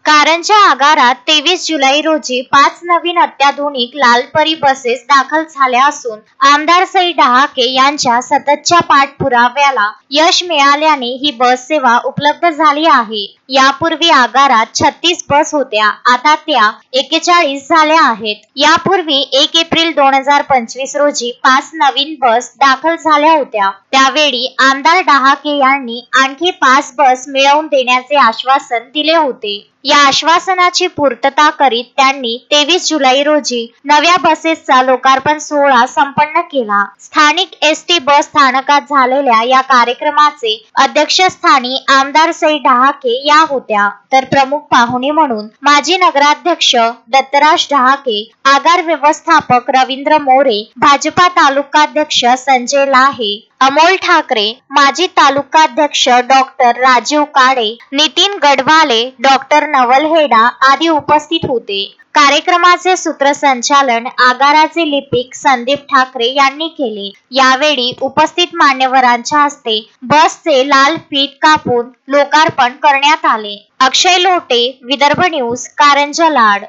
कारंजा आगारात 23 जुलै रोजी 5 नवीन अत्याधुनिक लालपरी बसेस दाखल झाल्या असून आमदार सई डहाके यांच्या सततच्या पाठपुराव्याला यश मिळाल्याने ही बस सेवा उपलब्ध झाली आहे। यापूर्वी आगारात 36 बस होत्या, आता त्या 41 झाल्या आहेत। यापूर्वी 1 एप्रिल 2025 रोजी 5 नवीन बस दाखल झाल्या होत्या। त्यावेळी आमदार डहाके यांनी आणखी 5 बस मिळवून देण्याचे आश्वासन दिले होते। या आश्वासनाची पूर्तता करीत त्यांनी 23 जुलै रोजी नव्या बसेसचा लोकार्पण सोहळा संपन्न केला। स्थानिक एसटी बस स्थानकात झालेल्या या कार्यक्रमाचे अध्यक्षस्थानी आमदार सई डहाके या होत्या, तर प्रमुख पाहुणे म्हणून माजी नगराध्यक्ष दत्तराज डहाके, आगार व्यवस्थापक रवींद्र मोरे, भाजपा तालुकाध्यक्ष संजय लाहे, अमोल ठाकरे, माजी तालुकाध्यक्ष डॉक्टर राजीव काळे, नितीन गडवाले, डॉक्टर नवल हेडा आदी उपस्थित होते। कार्यक्रमाचे सूत्रसंचालन आगाराचे लिपिक संदीप ठाकरे यांनी केले। यावेळी उपस्थित मान्यवरांच्या हस्ते बसचे लाल फीत कापून लोकार्पण करण्यात आले। अक्षय लोटे, विदर्भ न्यूज, कारंजा लाड।